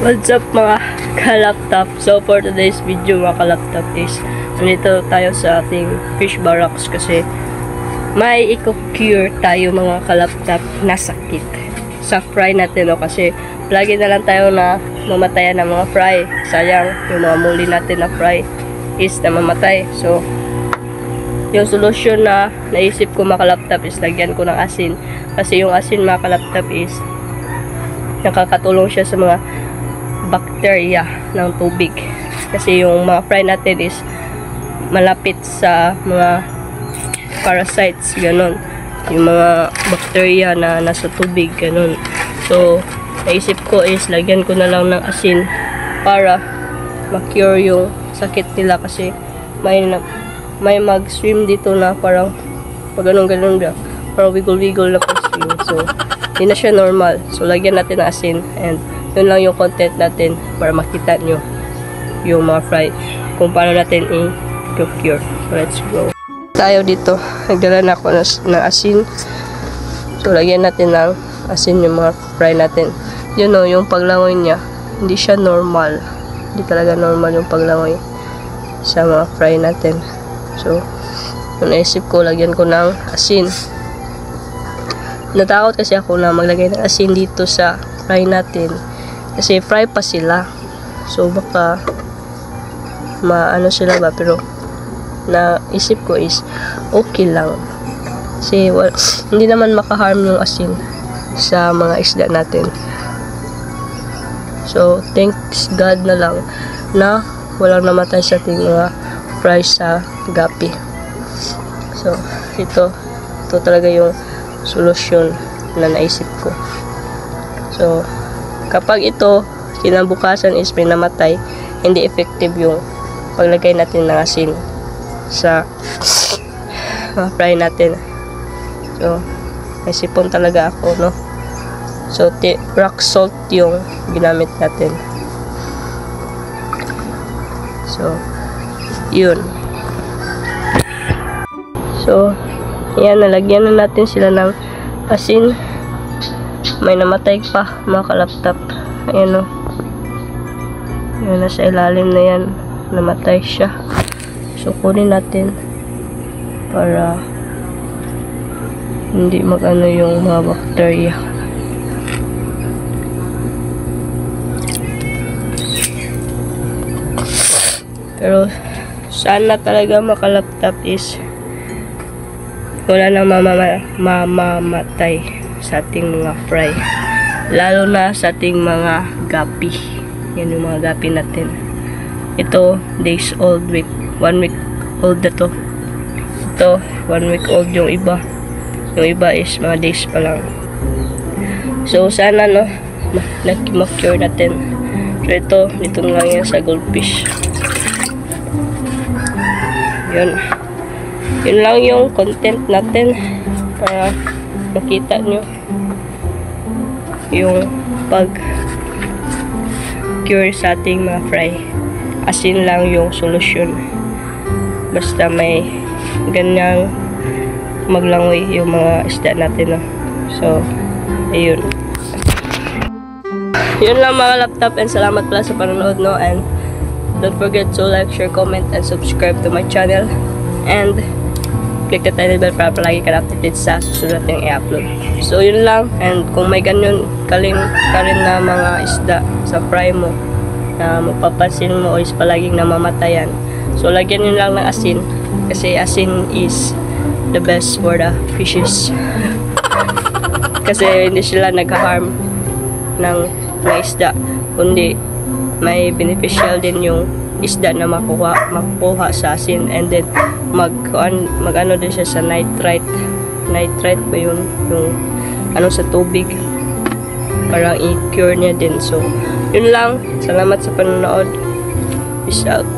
What's up mga ka-laptop? So for today's video mga ka-laptop is nandito tayo sa ating fish barracks kasi may i-cure tayo mga ka-laptop na sakit sa fry natin kasi lagi na lang tayo na mamatayan ng mga fry. Sayang yung mga muli natin na fry is namamatay. So yung solusyon na naisip ko mga ka-laptop is lagyan ko ng asin kasi yung asin mga ka-laptop is nakakatulong siya sa mga bacteria ng tubig kasi yung mga fry natin is malapit sa mga parasites, ganun, yung mga bacteria na nasa tubig, ganun. So naisip ko is lagyan ko na lang ng asin para ma-cure yung sakit nila kasi may mag-swim dito na parang pag ganun na parang wiggle-wiggle na pag-swim, so hindi na siya normal. So lagyan natin ng asin and yun lang yung content natin para makita nyo yung mga fry kung paano natin i-cure. So let's go. Tayo dito, nagdala na ako ng asin. So lagyan natin ng asin yung mga fry natin. Yun o, yung paglangoy niya hindi siya normal, hindi talaga normal yung paglangoy sa mga fry natin. So naisip ko lagyan ko ng asin. Natakot kasi ako na maglagay ng asin dito sa fry natin kasi fry pa sila, so baka maano sila ba, pero naisip ko is okay lang kasi hindi naman makaharm yung asin sa mga isda natin. So thanks God na lang na walang namatay sa ating mga fry sa gapi. So ito talaga yung solusyon na naisip ko. So kapag ito kinabukasan is may namatay, hindi effective yung paglagay natin ng asin sa fry natin. So may sipon talaga ako, no? So rock salt yung ginamit natin. So yun. So yan, nalagyan na natin sila ng asin. May namatay pa mga ka-laptop. Ayan o, yun, nasa ilalim na yan, namatay siya. So kunin natin para hindi mag-ano yung mga bacteria. Pero sana talaga mga ka-laptop is wala nang mamamatay sa ating mga fry, lalo na sa ating mga gapi. Yan yung mga gapi natin. Ito days old, 1 week old na to. Ito 1 week old yung iba is mga days pa lang. So sana no ma-cure natin. So dito lang yan sa goldfish. Yun lang yung content natin para makita nyo yung pag-cure sa ating mga fry. Asin lang yung solusyon. Basta may ganyang maglangoy yung mga isda natin, no? So, ayun. Yun lang mga laptop, and salamat pala sa panonood, no? And don't forget to like, share, comment, and subscribe to my channel. And click the tiny bell para palagi ka updated sa susunod natin i-upload. So yun lang, and kung may ganyan ka rin na mga isda sa fry mo na mapapansin mo o is palaging namamatayan, so lagyan nyo lang ng asin kasi asin is the best for the fishes. Kasi hindi sila nag-harm ng mga isda, kundi may beneficial din yung isda na makuha sa asin, and then mag-ano din siya sa nitrite ba yun, yung ano sa tubig, parang i-cure niya din. So yun lang, salamat sa panonood, peace out.